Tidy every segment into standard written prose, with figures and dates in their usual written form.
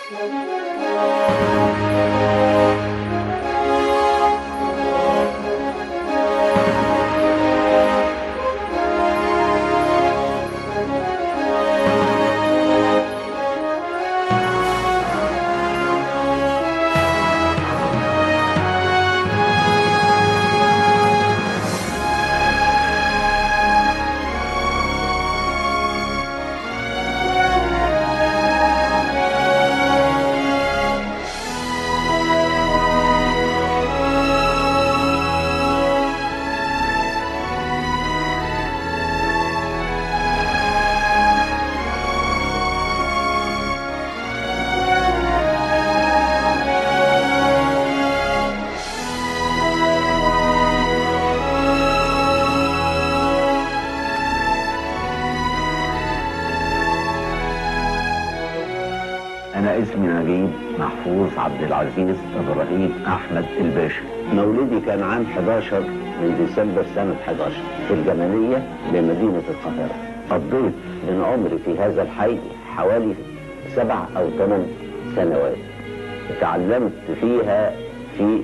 أنا اسمي نجيب محفوظ عبد العزيز إبراهيم أحمد الباشا. مولدي كان عام 11 من ديسمبر سنة 11 في الجمالية بمدينة القاهرة. قضيت من عمري في هذا الحي حوالي 7 أو 8 سنوات. تعلمت فيها في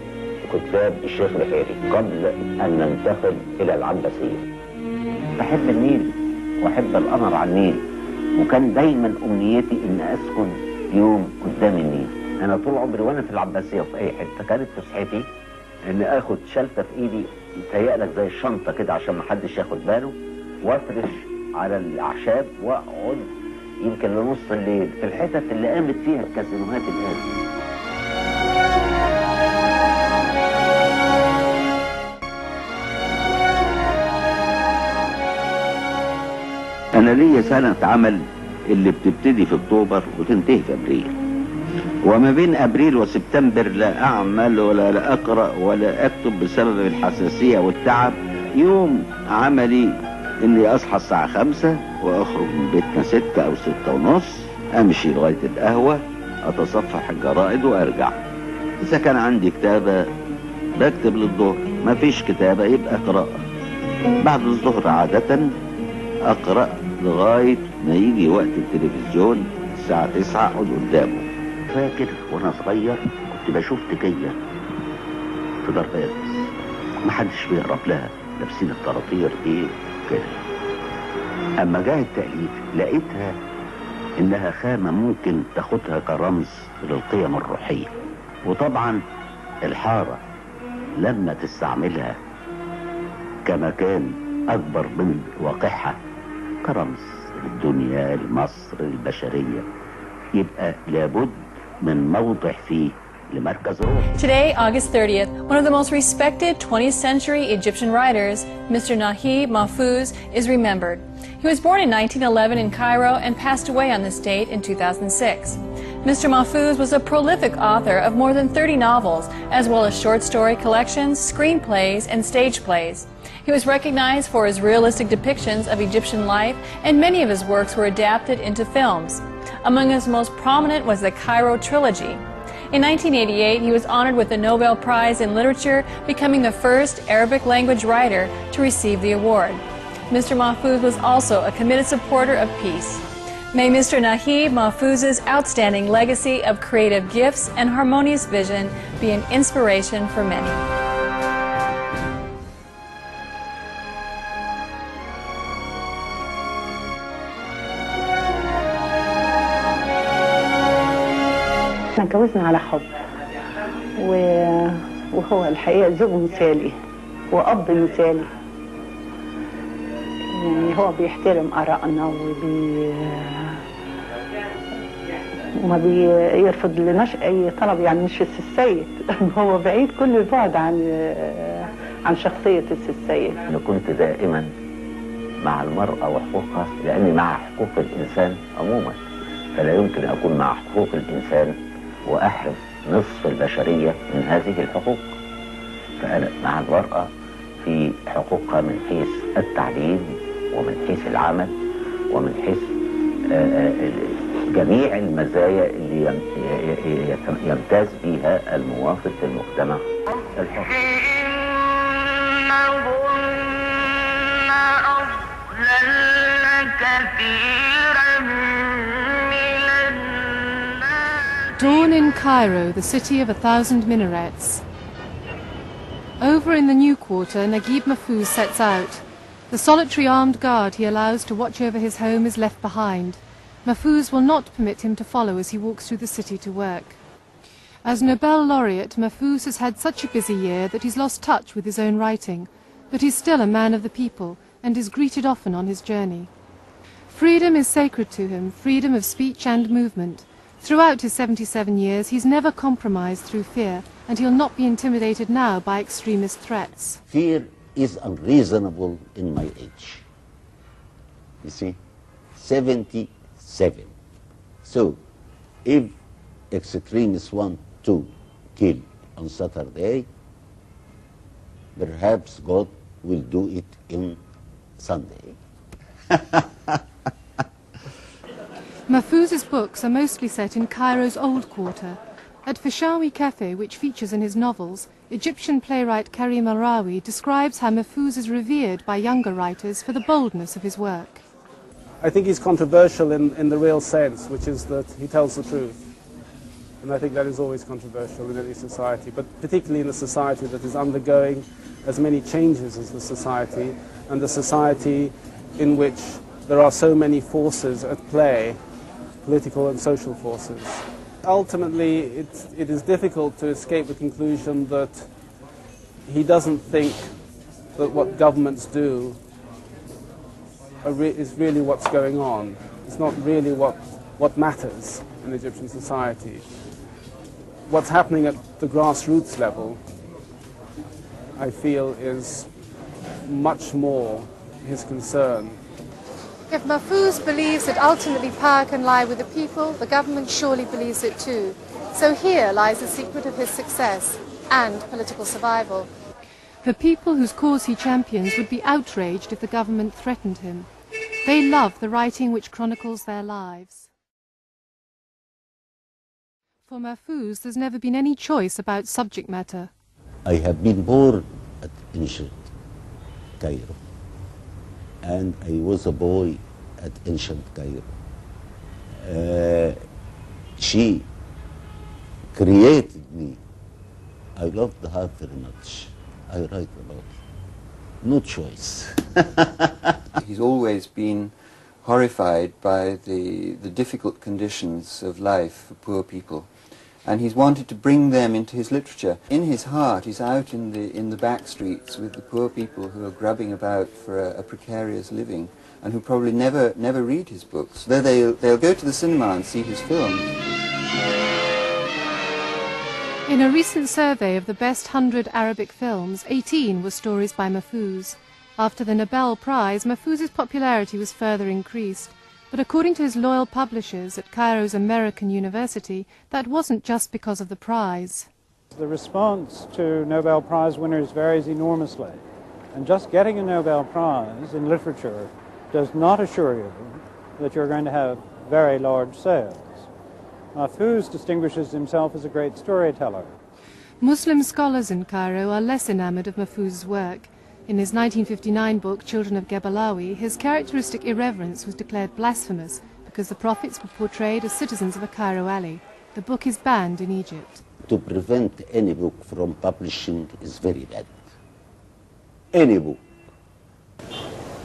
كتاب الشيخ بحيري قبل أن ننتقل إلى العباسية. بحب النيل وأحب القمر على النيل، وكان دايما أمنيتي إن أسكن يوم قدام النيل. انا طول عمري وانا في العباسيه وفي اي حته كانت فسحتي ان اخد شلته في ايدي يتهيألك زي الشنطه كده عشان ما حدش ياخد باله، وافرش على الاعشاب واقعد يمكن لنص الليل في الحتت اللي قامت فيها الكازينوهات الان. انا ليا سنه عمل اللي بتبتدي في اكتوبر وتنتهي في ابريل، وما بين ابريل وسبتمبر لا اعمل ولا اقرا ولا اكتب بسبب الحساسيه والتعب. يوم عملي اني اصحى الساعه 5 واخرج من بيتنا 6 او 6:30، امشي لغايه القهوه، اتصفح الجرائد وارجع. اذا كان عندي كتابه بكتب للظهر، ما فيش كتابه يبقى قراءه. بعد الظهر عاده اقرا لغايه ما يجي وقت التلفزيون الساعه 9 اقعد قدامه. فاكر وانا صغير كنت بشوف تكيه في دار فارس محدش بيقرب لها، لابسين الطراطير ايه كده. اما جاء التأليف لقيتها انها خامه ممكن تاخدها كرمز للقيم الروحيه، وطبعا الحاره لما تستعملها كمكان اكبر من واقعها كرمز للدنيا لمصر البشريه، يبقى لابد من موضع فيه لمركز روح. Today, August 30th, one of the most respected 20th century Egyptian writers, Mr. Naguib Mahfouz, is remembered. He was born in 1911 in Cairo and passed away on this date in 2006. Mr. Mahfouz was a prolific author of more than 30 novels, as well as short story collections, screenplays, and stage plays. He was recognized for his realistic depictions of Egyptian life, and many of his works were adapted into films. Among his most prominent was the Cairo Trilogy. In 1988, he was honored with the Nobel Prize in Literature, becoming the first Arabic language writer to receive the award. Mr. Mahfouz was also a committed supporter of peace. May Mr. Naguib Mahfouz's outstanding legacy of creative gifts and harmonious vision be an inspiration for many. احنا اتجوزنا على حب، وهو الحقيقة زوج مثالي وأب مثالي. يعني هو بيحترم آرائنا وما بيرفض لناش أي طلب، يعني مش السيد هو بعيد كل البعد عن شخصية السيد. أنا كنت دائما مع المرأة وحقوقها، لأني مع حقوق الإنسان عموما، فلا يمكن أكون مع حقوق الإنسان وأحرم نصف البشرية من هذه الحقوق. فأنا مع المرأة في حقوقها من حيث التعليم ومن حيث العمل ومن حيث جميع المزايا اللي يمتاز بها المواطن في المجتمع الحر. Dawn in Cairo, the city of 1,000 minarets. Over in the new quarter, Naguib Mahfouz sets out. The solitary armed guard he allows to watch over his home is left behind. Mahfouz will not permit him to follow as he walks through the city to work. As Nobel laureate, Mahfouz has had such a busy year that he's lost touch with his own writing, but he's still a man of the people and is greeted often on his journey. Freedom is sacred to him, freedom of speech and movement. Throughout his 77 years, he's never compromised through fear, and he'll not be intimidated now by extremist threats. Fear is unreasonable in my age. You see, 77. So, if extremists want to kill on Saturday, perhaps God will do it on Sunday. Mahfouz's books are mostly set in Cairo's old quarter. At Fishawi Cafe, which features in his novels, Egyptian playwright Karim Al-Rawi describes how Mahfouz is revered by younger writers for the boldness of his work. I think he's controversial in the real sense, which is that he tells the truth. And I think that is always controversial in any society, but particularly in a society that is undergoing as many changes as the society, and a society in which there are so many forces at play, political and social forces. Ultimately, it is difficult to escape the conclusion that he doesn't think that what governments do is really what's going on. It's not really what matters in Egyptian society. What's happening at the grassroots level, I feel, is much more his concern. If Mahfouz believes that ultimately power can lie with the people, the government surely believes it too. So here lies the secret of his success and political survival. The people whose cause he champions would be outraged if the government threatened him. They love the writing which chronicles their lives. For Mahfouz, there's never been any choice about subject matter. I have been born at ancient Cairo, and I was a boy at ancient Cairo. She created me. I love her very much. I write about it. No choice. He's always been horrified by the difficult conditions of life for poor people, and he's wanted to bring them into his literature. In his heart, he's out in the back streets with the poor people who are grubbing about for a precarious living, and who probably never read his books. Though they'll go to the cinema and see his films. In a recent survey of the best 100 Arabic films, 18 were stories by Mahfouz. After the Nobel Prize, Mahfouz's popularity was further increased. But according to his loyal publishers at Cairo's American University, that wasn't just because of the prize. The response to Nobel Prize winners varies enormously. And just getting a Nobel Prize in literature does not assure you that you're going to have very large sales. Mahfouz distinguishes himself as a great storyteller. Muslim scholars in Cairo are less enamored of Mahfouz's work. In his 1959 book, Children of Gebelawi, his characteristic irreverence was declared blasphemous because the prophets were portrayed as citizens of a Cairo alley. The book is banned in Egypt. To prevent any book from publishing is very bad. Any book.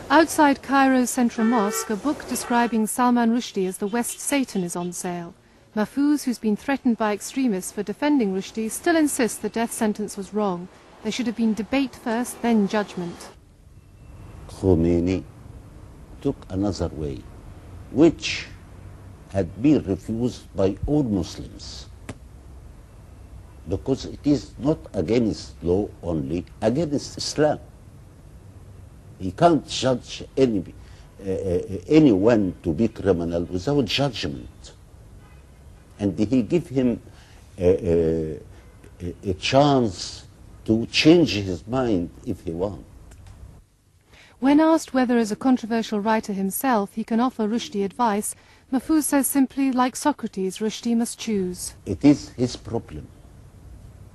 Outside Cairo's central mosque, a book describing Salman Rushdie as the West Satan is on sale. Mahfouz, who's been threatened by extremists for defending Rushdie, still insists the death sentence was wrong. There should have been debate first, then judgment. Khomeini took another way, which had been refused by all Muslims, because it is not against law only, against Islam. He can't judge anyone to be criminal without judgment. And he gave him a chance to change his mind if he wants. When asked whether as a controversial writer himself he can offer Rushdie advice, Mahfouz says simply, like Socrates, Rushdie must choose. It is his problem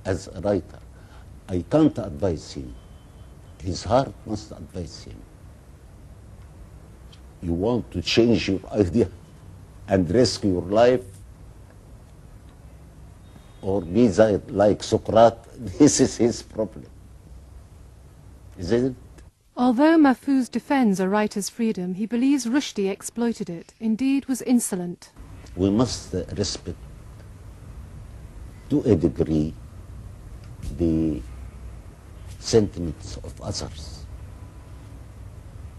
as a writer. I can't advise him. His heart must advise him. You want to change your idea and risk your life, or be like Socrates, this is his problem. Isn't it? Although Mahfouz defends a writer's freedom, he believes Rushdie exploited it, indeed was insolent. We must respect, to a degree, the sentiments of others,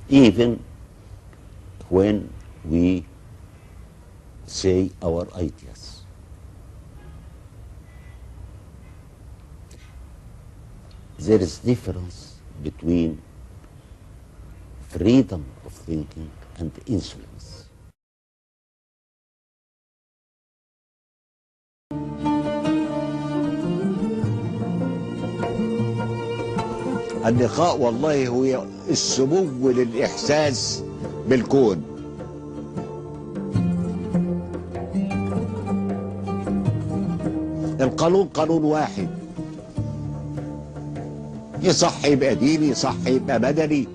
even when we say our ideas. There is difference between freedom of thinking and insolence. اللقاء والله هو السمو للإحساس بالكون. القانون قانون واحد، يصح يبقى ديني، يصح يبقى مدني،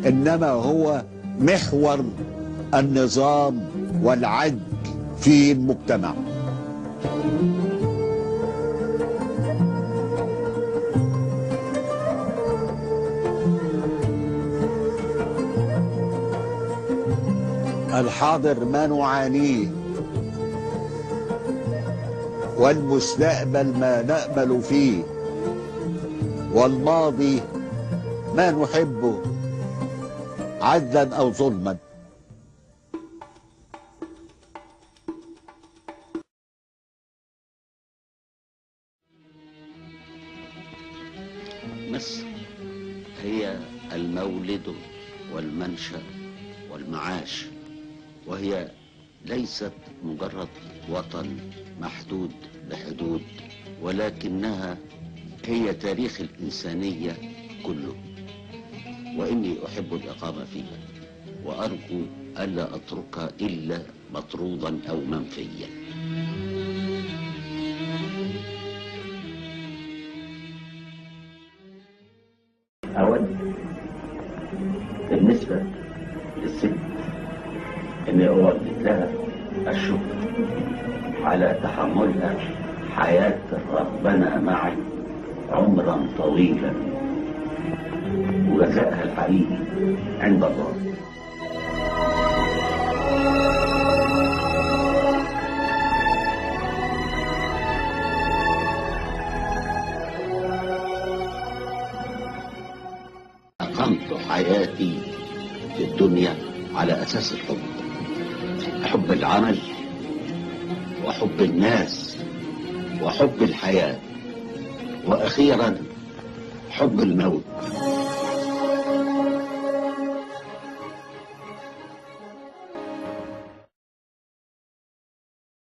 إنما هو محور النظام والعدل في المجتمع. الحاضر ما نعانيه، والمستقبل ما نأمل فيه، والماضي ما نحبه عدلا أو ظلما. مصر هي المولد والمنشأ والمعاش، وهي ليست مجرد وطن محدود بحدود، ولكنها هي تاريخ الإنسانية كله. وإني أحب الإقامة فيها، وأرجو ألا أتركها إلا مطرودا أو منفيا. أود بالنسبة للست إني أوجه لها الشكر على تحملها حياة ربنا معي عمرا طويلا، وجزائها الحقيقي عند الله. أقمت حياتي في الدنيا على أساس الحب، حب العمل وحب الناس وحب الحياة، وأخيرا حب الموت.